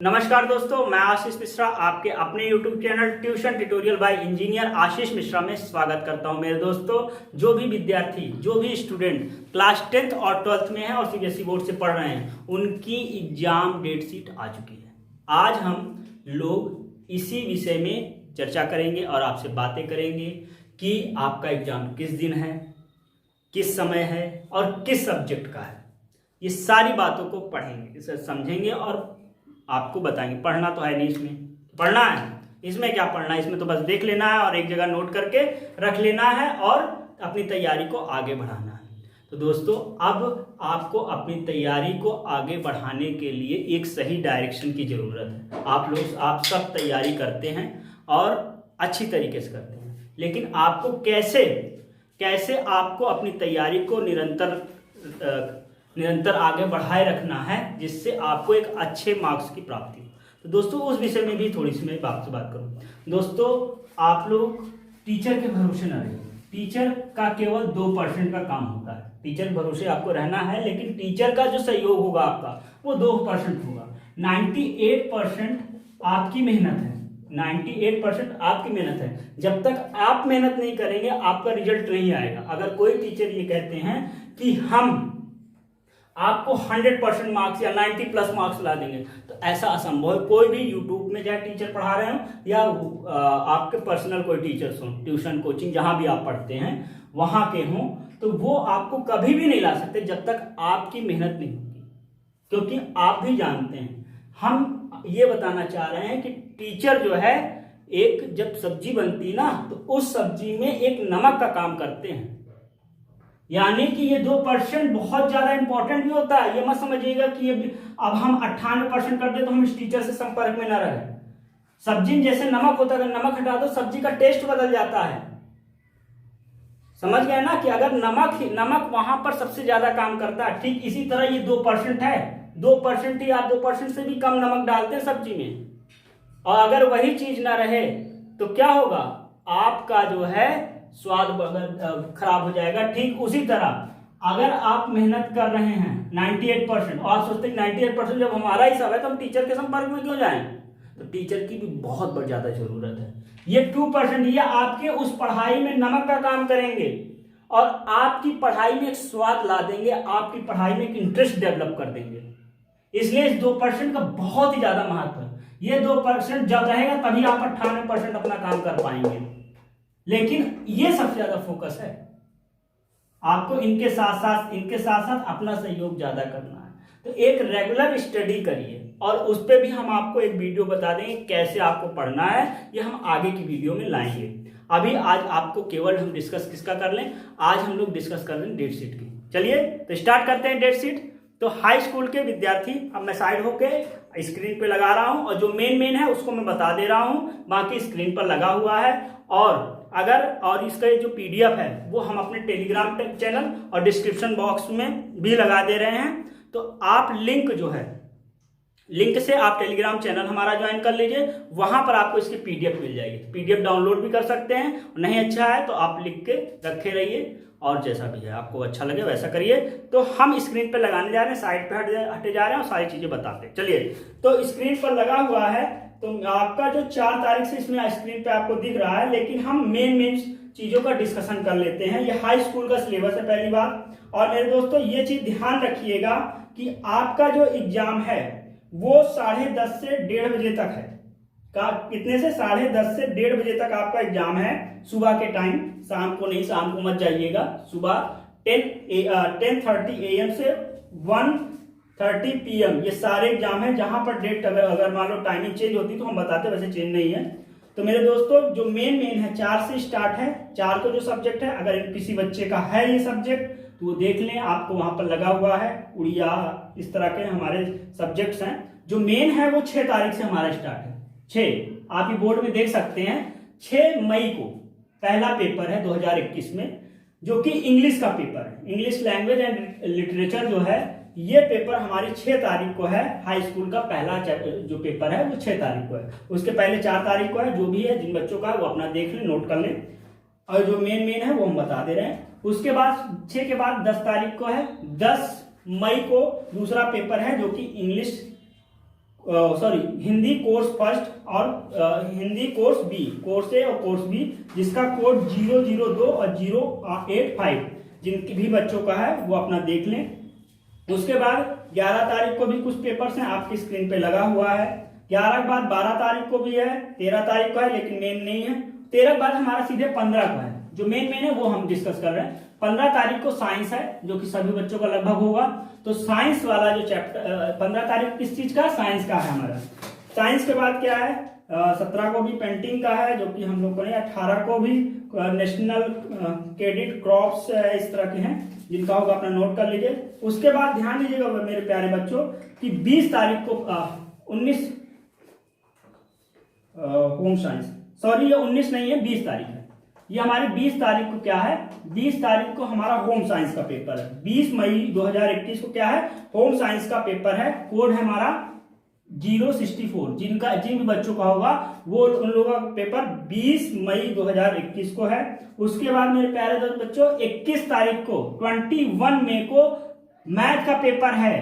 नमस्कार दोस्तों, मैं आशीष मिश्रा आपके अपने YouTube channel tuition tutorial by engineer Ashish Mishra में स्वागत करता हूं। मेरे दोस्तों, जो भी विद्यार्थी, जो भी स्टूडेंट क्लास 10th और 12th में है और सीबीएसई बोर्ड से पढ़ रहे हैं, उनकी एग्जाम डेट शीट आ चुकी है। आज हम लोग इसी विषय में चर्चा करेंगे और आपसे बातें करेंगे कि आपका एग्जाम किस दिन है, किस समय है और किस सब्जेक्ट का है। ये सारी बातों को पढ़ेंगे, इसे समझेंगे और आपको बताएंगे। पढ़ना तो है नहीं, इसमें पढ़ना है, इसमें क्या पढ़ना है, इसमें तो बस देख लेना है और एक जगह नोट करके रख लेना है और अपनी तैयारी को आगे बढ़ाना है। तो दोस्तों, अब आपको अपनी तैयारी को आगे बढ़ाने के लिए एक सही डायरेक्शन की ज़रूरत है। आप सब तैयारी करते हैं और अच्छी तरीके से करते हैं, लेकिन आपको कैसे आपको अपनी तैयारी को निरंतर आगे बढ़ाए रखना है, जिससे आपको एक अच्छे मार्क्स की प्राप्ति हो। तो दोस्तों, उस विषय में भी थोड़ी सी मैं आपसे बात करूं। दोस्तों, आप लोग टीचर के भरोसे न रहिए। टीचर का केवल 2% का काम होता है। टीचर के भरोसे आपको रहना है, लेकिन टीचर का जो सहयोग होगा आपका, वो 2% होगा। 98% आपकी मेहनत है। 98% आपकी मेहनत है। जब तक आप मेहनत नहीं करेंगे, आपका रिजल्ट नहीं आएगा। अगर कोई टीचर ये कहते हैं कि हम आपको 100% मार्क्स या 90+ मार्क्स ला देंगे, तो ऐसा असंभव है। कोई भी यूट्यूब में चाहे टीचर पढ़ा रहे हो या आपके पर्सनल कोई टीचर्स हो, ट्यूशन कोचिंग जहां भी आप पढ़ते हैं वहां के हों, तो वो आपको कभी भी नहीं ला सकते जब तक आपकी मेहनत नहीं होगी। क्योंकि आप भी जानते हैं, हम ये बताना चाह रहे हैं कि टीचर जो है, एक जब सब्जी बनती ना, तो उस सब्जी में एक नमक का काम करते हैं। यानी कि ये 2% बहुत ज्यादा इंपॉर्टेंट भी होता है। ये मत समझिएगा कि ये अब हम 98% कर दे तो हम इस टीचर से संपर्क में न रहे। सब्जी में जैसे नमक होता है, अगर नमक हटा दो सब्जी का टेस्ट बदल जाता है। समझ गए ना कि अगर नमक वहां पर सबसे ज्यादा काम करता है, ठीक इसी तरह ये 2% है। 2% ही, आप 2% से भी कम नमक डालते हैं सब्जी में, और अगर वही चीज ना रहे तो क्या होगा, आपका जो है स्वाद खराब हो जाएगा। ठीक उसी तरह अगर आप मेहनत कर रहे हैं 98% और आप सोचते हैं 98% जब हमारा ही सब है तो हम टीचर के संपर्क में क्यों जाएं, तो टीचर की भी बहुत ज्यादा जरूरत है। ये 2% ये आपके उस पढ़ाई में नमक का काम करेंगे और आपकी पढ़ाई में एक स्वाद ला देंगे, आपकी पढ़ाई में एक इंटरेस्ट डेवलप कर देंगे। इसलिए इस 2% का बहुत ही ज्यादा महत्व है। ये 2% जब रहेगा तभी आप 98% अपना काम कर पाएंगे। लेकिन ये सबसे ज्यादा फोकस है। आपको इनके साथ साथ अपना सहयोग ज्यादा करना है। तो एक रेगुलर स्टडी करिए और उस पर भी हम आपको एक वीडियो बता देंगे कैसे आपको पढ़ना है। ये हम आगे की वीडियो में लाएंगे। अभी आज आपको केवल हम डिस्कस किसका कर लें, आज हम लोग डिस्कस कर लें डेट शीट की। चलिए तो स्टार्ट करते हैं डेट शीट। तो हाई स्कूल के विद्यार्थी, अब मैं साइड होके स्क्रीन पे लगा रहा हूं और जो मेन है उसको मैं बता दे रहा हूं, बाकी स्क्रीन पर लगा हुआ है। और इसका जो पीडीएफ है वो हम अपने टेलीग्राम चैनल और डिस्क्रिप्शन बॉक्स में भी लगा दे रहे हैं। तो आप लिंक से आप टेलीग्राम चैनल हमारा ज्वाइन कर लीजिए, वहां पर आपको इसकी पीडीएफ मिल जाएगी। पीडीएफ डाउनलोड भी कर सकते हैं, नहीं अच्छा है तो आप लिख के रखे रहिए और जैसा भी है आपको अच्छा लगे वैसा करिए। तो हम स्क्रीन पर लगाने जा रहे हैं, साइड पे हटे जा रहे हैं और सारी चीजें बताते हैं। चलिए, तो स्क्रीन पर लगा हुआ है, तो आपका जो 4 तारीख से इसमें स्क्रीन पे आपको दिख रहा है, लेकिन हम मेन चीजों का डिस्कशन कर लेते हैं। ये हाई स्कूल का सिलेबस है पहली बात। और मेरे दोस्तों, ये चीज ध्यान रखिएगा कि आपका जो एग्जाम है वो 10:30 से 1:30 बजे तक है। कितने से 10:30 से 1:30 बजे तक आपका एग्जाम है, सुबह के टाइम। शाम को नहीं, शाम को मत जाइएगा। सुबह 10:30 AM से 1:30 PM ये सारे एग्जाम है। जहां पर डेट अगर मान लो टाइमिंग चेंज होती तो हम बताते, वैसे चेंज नहीं है। तो मेरे दोस्तों, जो मेन है 4 से स्टार्ट है। 4 को जो सब्जेक्ट है, अगर किसी बच्चे का है ये सब्जेक्ट तो वो देख लें, आपको वहां पर लगा हुआ है। उड़िया, इस तरह के हमारे सब्जेक्ट्स हैं। जो मेन है वो 6 तारीख से हमारा स्टार्ट है। 6 आप ये बोर्ड में देख सकते हैं। 6 मई को पहला पेपर है 2021 में, जो कि इंग्लिश का पेपर है। इंग्लिश लैंग्वेज एंड लिटरेचर जो है, ये पेपर हमारी 6 तारीख को है। हाई स्कूल का पहला जो पेपर है वो 6 तारीख को है। उसके पहले 4 तारीख को है। जो भी है, जिन बच्चों का वो अपना देख लें, नोट कर लें। और जो मेन है वो हम बता दे रहे हैं। उसके बाद 6 के बाद 10 तारीख को है। 10 मई को दूसरा पेपर है, जो कि English sorry Hindi course first और हिंदी कोर्स बी, कोर्स ए और कोर्स बी, जिसका कोड 002 और 085 जिनके भी बच्चों का है वो अपना देख लें। उसके बाद 11 तारीख को भी कुछ पेपर्स हैं, आपकी स्क्रीन पे लगा हुआ है। 11 के बाद 12 तारीख को भी है, 13 तारीख को है लेकिन मेन नहीं है। 13 के बाद हमारा सीधे 15 को है, जो मेन है वो हम डिस्कस कर रहे हैं। 15 तारीख को साइंस है, जो कि सभी बच्चों का लगभग होगा। तो साइंस वाला जो चैप्टर 15 तारीख किस चीज का, साइंस का है हमारा। साइंस के बाद क्या है, 17 को भी पेंटिंग का है, जो कि हम लोग करें। 18 को भी नेशनल क्रेडिट क्रॉप्स इस तरह के हैं, जिनका होगा अपना नोट कर लीजिए। उसके बाद ध्यान दीजिएगा मेरे प्यारे बच्चों कि 20 तारीख को 19 होम साइंस, सॉरी ये 19 नहीं है, 20 तारीख है। ये हमारी 20 तारीख को क्या है, 20 तारीख को हमारा होम साइंस का पेपर है। 20 मई 2021 को क्या है, होम साइंस का पेपर है। कोड है हमारा 064, जिन बच्चों का होगा वो उन लोगों का पेपर 20 मई 2021 को है। उसके बाद मेरे प्यारे दोस्त बच्चों 21 तारीख को 21 मई को मैथ का पेपर है।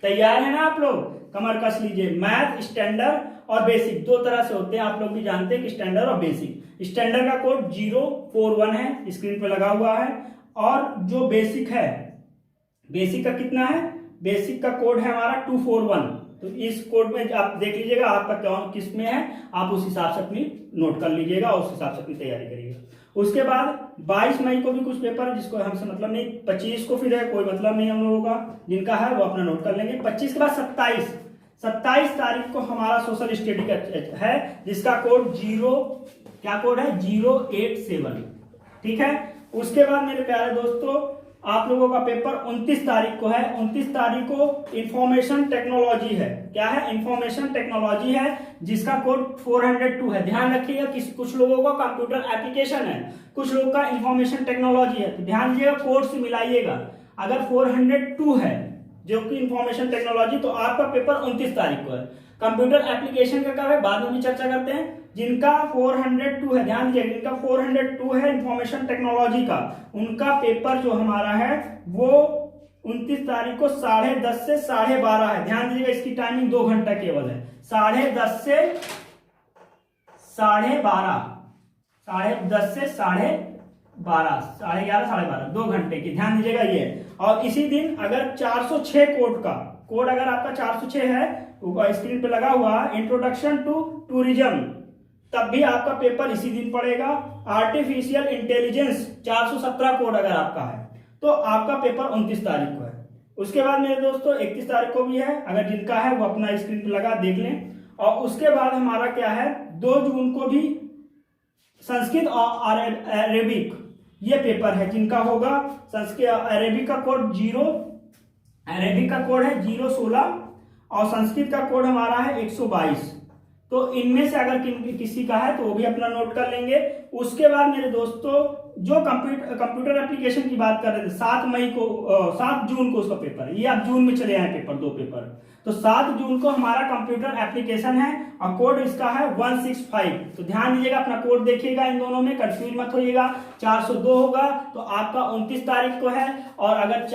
तैयार है ना आप लोग, कमर कस लीजिए। मैथ स्टैंडर्ड और बेसिक दो तरह से होते हैं, आप लोग भी जानते हैं कि स्टैंडर्ड और बेसिक। स्टैंडर्ड का कोड 041 है, स्क्रीन पे लगा हुआ है। और जो बेसिक है, बेसिक का कितना है, बेसिक का कोड है हमारा 241। तो इस कोड में आप देख लीजिएगा आपका कौन किस में है, आप उस हिसाब से अपनी नोट कर लीजिएगा और उस हिसाब से अपनी तैयारी करिएगा। उसके बाद 22 मई को भी कुछ पेपर है जिसको हमसे मतलब नहीं। 25 को फिर है, कोई मतलब नहीं हम लोगों का, जिनका है वो अपना नोट कर लेंगे। 25 के बाद 27 तारीख को हमारा सोशल स्टडी का है, जिसका कोड क्या कोड है 087, ठीक है। उसके बाद मेरे प्यारे दोस्तों आप लोगों का पेपर 29 तारीख को है। 29 तारीख को इंफॉर्मेशन टेक्नोलॉजी है। क्या है, इंफॉर्मेशन टेक्नोलॉजी है, जिसका कोड 402 है। ध्यान रखिएगा कि कुछ लोगों का कंप्यूटर एप्लीकेशन है, कुछ लोगों का इंफॉर्मेशन टेक्नोलॉजी है, तो ध्यान दीजिएगा कोड से मिलाइएगा। अगर 402 है जो कि इंफॉर्मेशन टेक्नोलॉजी, तो आपका पेपर 29 तारीख को है। कंप्यूटर एप्लीकेशन का कब है बाद में भी चर्चा करते हैं। जिनका 402 है, ध्यान दीजिए, जिनका 402 है इंफॉर्मेशन टेक्नोलॉजी का, उनका पेपर जो हमारा है वो 29 तारीख को 10:30 से 12:30 है। ध्यान दीजिएगा इसकी टाइमिंग 2 घंटा केवल है, 10:30 से 12:30, 10:30 से 12:30, 11:30, 12:30, 2 घंटे की। ध्यान दीजिएगा ये। और इसी दिन अगर 406 कोड अगर आपका 406 है, ऊपर स्क्रीन पे लगा हुआ इंट्रोडक्शन टू टूरिज्म, तब भी आपका पेपर इसी दिन पड़ेगा। आर्टिफिशियल इंटेलिजेंस 417 कोड अगर आपका है तो आपका पेपर 29 तारीख को है। उसके बाद मेरे दोस्तों 31 तारीख को भी है, अगर जिनका है वो अपना स्क्रीन पे लगा देख लें। और उसके बाद हमारा क्या है, 2 जून को भी संस्कृत और अरेबिक ये पेपर है, जिनका होगा संस्कृत अरेबिक का कोड 016 और संस्कृत का कोड हमारा है 122। तो इनमें से अगर किसी का है तो वो भी अपना नोट कर लेंगे। उसके बाद मेरे दोस्तों जो कंप्यूटर एप्लीकेशन की बात कर रहे थे, 7 जून को उसका पेपर है। ये आप जून में चले आए पेपर, 2 पेपर। तो 7 जून को हमारा कंप्यूटर एप्लीकेशन है और कोड इसका है 165। तो ध्यान दीजिएगा, अपना कोड देखिएगा, इन दोनों में कंफ्यूज मत होइएगा। 402 होगा तो आपका 29 तारीख को है, और अगर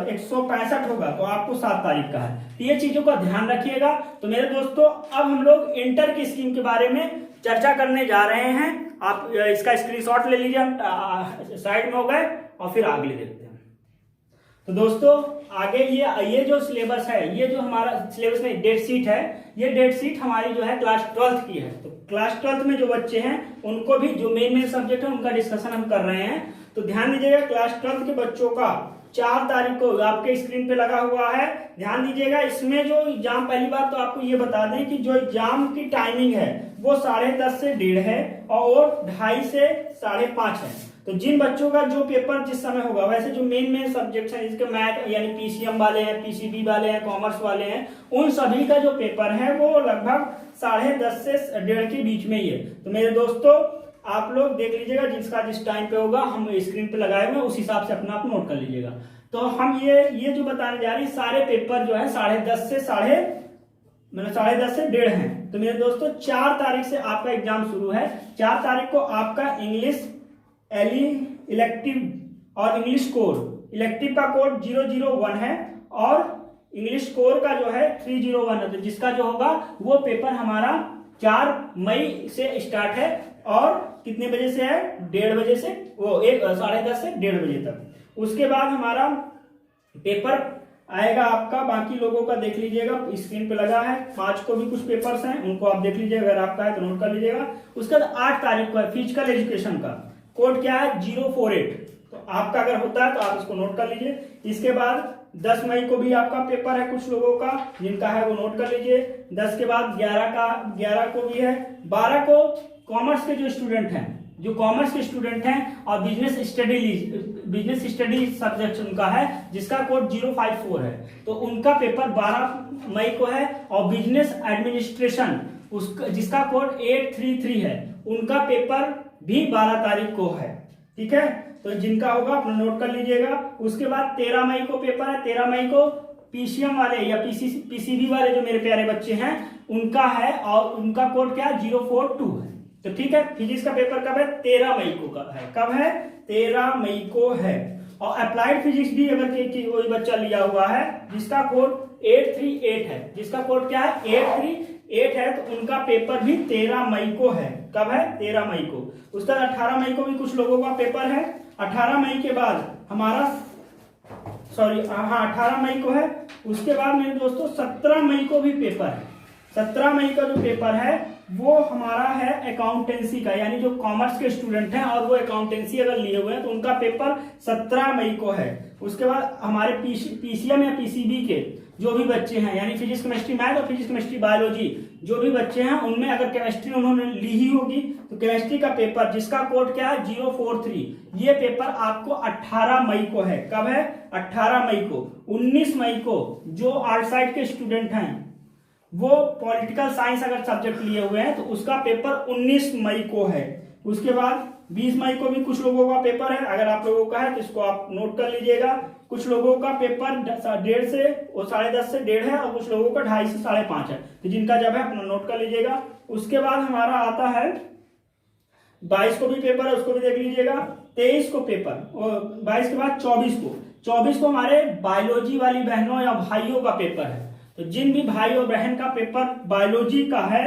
165 होगा तो आपको 7 तारीख का है। तो ये चीजों का ध्यान रखिएगा। तो मेरे दोस्तों अब हम लोग इंटर की स्कीम के बारे में चर्चा करने जा रहे हैं। आप इसका स्क्रीनशॉट ले लीजिए, हम साइड में हो गए और फिर आगे देखते हैं। तो दोस्तों आगे ये जो सिलेबस है, ये जो हमारा सिलेबस में डेट शीट है, ये डेट शीट हमारी जो है क्लास 12th की है। तो क्लास 12th में जो बच्चे हैं उनको भी जो मेन सब्जेक्ट है उनका डिस्कशन हम कर रहे हैं। तो ध्यान दीजिएगा, क्लास 12th के बच्चों का 4 तारीख को आपके स्क्रीन पे लगा हुआ है। ध्यान दीजिएगा, इसमें जो एग्जाम, पहली बात तो आपको ये बता दें कि जो एग्जाम की टाइमिंग है वो 10:30 से 1:30 है और 2:30 से 5:30 है। तो जिन बच्चों का जो पेपर जिस समय होगा, वैसे जो मेन सब्जेक्ट्स हैं जिसके मैथ यानी पीसीएम वाले हैं, पीसीबी वाले हैं, कॉमर्स वाले हैं, उन सभी का जो पेपर है वो लगभग 10:30 से 1:30 के बीच में ही है। तो मेरे दोस्तों आप लोग देख लीजिएगा, जिसका जिस टाइम पे होगा हम स्क्रीन पे लगाए हुए उस हिसाब से अपना आप नोट कर लीजिएगा। तो हम ये जो बताने जा रहे हैं, सारे पेपर जो है 10:30 से 1:30 हैं। तो मेरे दोस्तों 4 तारीख से आपका एग्जाम शुरू है। 4 तारीख को आपका इंग्लिश इलेक्टिव और इंग्लिश कोड, इलेक्टिव का कोड 001 है और इंग्लिश कोर का जो है 301 है, तो जिसका जो होगा वो पेपर हमारा 4 मई से स्टार्ट है और कितने बजे से है, 1:30 बजे से, वो 10:30 से 1:30 बजे तक। उसके बाद हमारा पेपर आएगा आपका, बाकी लोगों का देख लीजिएगा, स्क्रीन पे लगा है, 5 को भी कुछ पेपर्स हैं, उनको आप देख लीजिएगा, अगर आपका है तो नोट कर लीजिएगा। उसके बाद 8 तारीख को है फिजिकल एजुकेशन का, कोड क्या है 048, तो आपका अगर होता है तो आप इसको नोट कर लीजिए। इसके बाद 10 मई को भी आपका पेपर है कुछ लोगों का, जिनका है वो नोट कर लीजिए। 10 के बाद 11 को भी है। 12 को कॉमर्स के जो स्टूडेंट हैं, जो कॉमर्स के स्टूडेंट हैं और बिजनेस स्टडी सब्जेक्ट उनका है, जिसका कोड 054 है, तो उनका पेपर 12 मई को है। और बिजनेस एडमिनिस्ट्रेशन उसका जिसका कोड 833 है, उनका पेपर भी 12 तारीख को है। ठीक है, तो जिनका होगा अपना नोट कर लीजिएगा। उसके बाद 13 मई को पेपर है। 13 मई को पीसीएम वाले या पीसीबी वाले जो मेरे प्यारे बच्चे हैं उनका है, और उनका कोड क्या है 042 है। तो ठीक है, फिजिक्स का पेपर कब है, 13 मई को है। कब है, 13 मई को है। और अप्लाइड फिजिक्स भी अगर कोई बच्चा लिया हुआ है जिसका कोड 838 है, जिसका कोड क्या है 838 है, तो उनका पेपर भी 13 मई को है। कब है, 13 मई को। उसके बाद 18 मई को भी कुछ लोगों का पेपर है। 18 मई के बाद हमारा 18 मई को है। उसके बाद मेरे दोस्तों 17 मई को भी पेपर है। 17 मई का जो पेपर है वो हमारा है अकाउंटेंसी का, यानी जो कॉमर्स के स्टूडेंट हैं और वो अकाउंटेंसी अगर लिए हुए हैं तो उनका पेपर 17 मई को है। उसके बाद हमारे पीसीएम या पीसीबी के जो भी बच्चे हैं, यानी फिजिक्स केमिस्ट्री मैथ और फिजिक्स केमिस्ट्री बायोलॉजी जो भी बच्चे हैं, उनमें अगर केमिस्ट्री उन्होंने ली ही होगी तो केमिस्ट्री का पेपर जिसका कोड क्या है 043, ये पेपर आपको 18 मई को है। कब है, 18 मई को। 19 मई को जो आर्ट साइड के स्टूडेंट हैं वो पॉलिटिकल साइंस अगर सब्जेक्ट लिए हुए हैं तो उसका पेपर 19 मई को है। उसके बाद 20 मई को भी कुछ लोगों का पेपर है, अगर आप लोगों का है तो इसको आप नोट कर लीजिएगा। कुछ लोगों का पेपर 1:30 से 10:30 से 1:30 है, और कुछ लोगों का 2:30 से 5:30 है, तो जिनका जब है अपना नोट कर लीजिएगा। उसके बाद हमारा आता है 22 को भी पेपर है, उसको भी देख लीजिएगा। 23 को पेपर, और 22 के बाद 24 को हमारे बायोलॉजी वाली बहनों या भाइयों का पेपर है। तो जिन भी भाई और बहन का पेपर बायोलॉजी का है,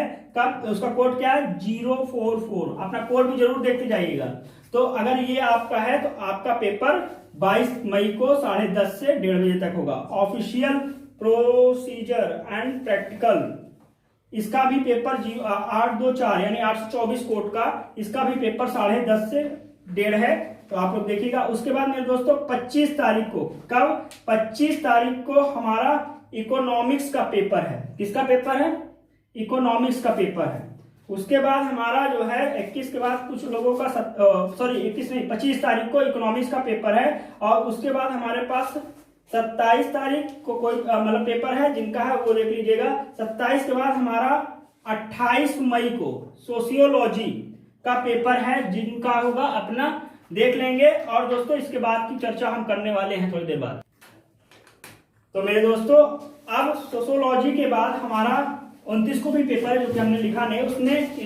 उसका कोड क्या है 044, अपना कोड भी जरूर देखते जाइएगा। तो अगर ये आपका है तो आपका पेपर 22 मई को 10:30 से 1:30 बजे तक होगा। ऑफिशियल प्रोसीजर एंड प्रैक्टिकल, इसका भी पेपर 824 यानी 824 कोड का, इसका भी पेपर 10:30 से 1:30 है, तो आप लोग देखिएगा। उसके बाद मेरे दोस्तों 25 तारीख को, कब, 25 तारीख को हमारा इकोनॉमिक्स का पेपर है। किसका पेपर है, इकोनॉमिक्स का पेपर है। उसके बाद हमारा जो है 21 के बाद कुछ लोगों का 25 तारीख को इकोनॉमिक्स का पेपर है। और उसके बाद हमारे पास 27 तारीख को कोई मतलब पेपर है, जिनका है वो देख लीजिएगा। 27 के बाद हमारा 28 मई को सोशियोलॉजी का पेपर है, जिनका होगा अपना देख लेंगे। और दोस्तों इसके बाद की चर्चा हम करने वाले हैं थोड़ी देर बाद। तो मेरे दोस्तों अब सोशियोलॉजी के बाद हमारा 29 को भी पेपर है, जो कि हमने लिखा नहीं, उसमें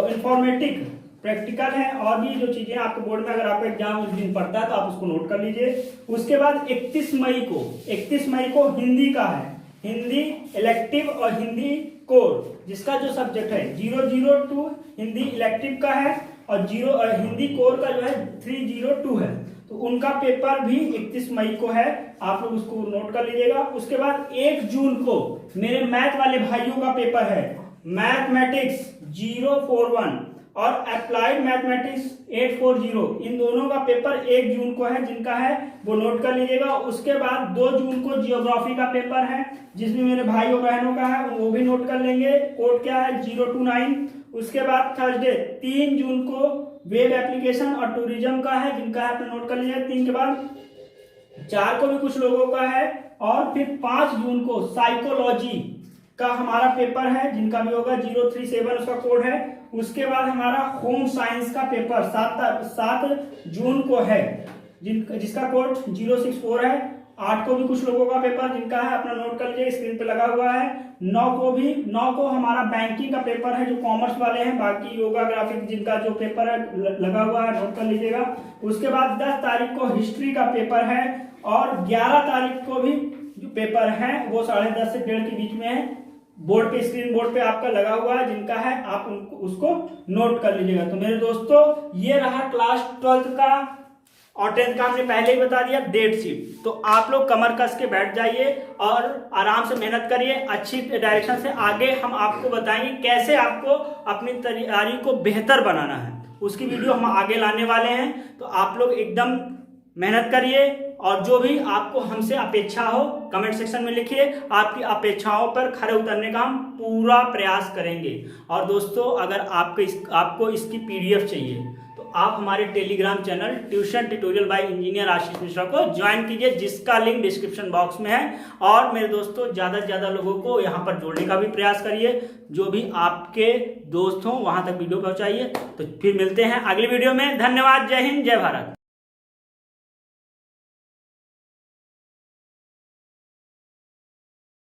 इंफॉर्मेटिक प्रैक्टिकल है, और भी जो चीजें आपके बोर्ड में अगर आपका एग्जाम उस दिन पड़ता है तो आप उसको नोट कर लीजिए। उसके बाद 31 मई को हिंदी का है, हिंदी इलेक्टिव और हिंदी कोर, जिसका जो सब्जेक्ट है 002 हिंदी इलेक्टिव का है, और हिंदी कोर का जो है 302 है, तो उनका पेपर भी 31 मई को है, आप लोग उसको नोट कर लीजिएगा। उसके बाद 1 जून को मेरे मैथ वाले भाइयों का पेपर है, मैथमेटिक्स 041 और अप्लाइड मैथमेटिक्स 840, इन दोनों का पेपर 1 जून को है, जिनका है वो नोट कर लीजिएगा। उसके बाद 2 जून को जियोग्राफी का पेपर है, जिसमें मेरे भाई और बहनों का है, वो भी नोट कर लेंगे, कोड क्या है 029। उसके बाद थर्सडे 3 जून को वेब एप्लीकेशन और टूरिज्म का है, जिनका है अपना नोट कर लीजिए। 3 के बाद 4 को भी कुछ लोगों का है, और फिर 5 जून को साइकोलॉजी का हमारा पेपर है, जिनका भी होगा 037 उसका कोड है। उसके बाद हमारा होम साइंस का पेपर 7 जून को है, जिसका कोड 064 है। 8 को भी कुछ लोगों का पेपर, जिनका है अपना नोट कर लीजिए, स्क्रीन पे लगा हुआ है। 9 को हमारा बैंकिंग का पेपर है, जो कॉमर्स वाले हैं, बाकी योगा ग्राफिक जिनका जो पेपर है लगा हुआ है, नोट कर लीजिएगा। उसके बाद 10 तारीख को हिस्ट्री का पेपर है, और 11 तारीख को भी जो पेपर हैं वो 10:30 से 1:30 के बीच में है, बोर्ड पे, स्क्रीन बोर्ड पे आपका लगा हुआ है, जिनका है आप उनको उसको नोट कर लीजिएगा। तो मेरे दोस्तों ये रहा क्लास 12th का और 10th का हमने पहले ही बता दिया डेट शीट। तो आप लोग कमर कस के बैठ जाइए और आराम से मेहनत करिए, अच्छी डायरेक्शन से। आगे हम आपको बताएंगे कैसे आपको अपनी तैयारी को बेहतर बनाना है, उसकी वीडियो हम आगे लाने वाले हैं। तो आप लोग एकदम मेहनत करिए और जो भी आपको हमसे अपेक्षा हो कमेंट सेक्शन में लिखिए, आपकी अपेक्षाओं पर खरे उतरने का हम पूरा प्रयास करेंगे। और दोस्तों अगर आपको इसकी PDF चाहिए तो आप हमारे Telegram channel tuition tutorial by engineer Ashish Mishra को ज्वाइन कीजिए, जिसका लिंक डिस्क्रिप्शन बॉक्स में है। और मेरे दोस्तों ज़्यादा से ज़्यादा लोगों को यहाँ पर जोड़ने का भी प्रयास करिए, जो भी आपके दोस्त हों वहाँ तक वीडियो पहुँचाइए। तो फिर मिलते हैं अगली वीडियो में। धन्यवाद, जय हिंद, जय भारत।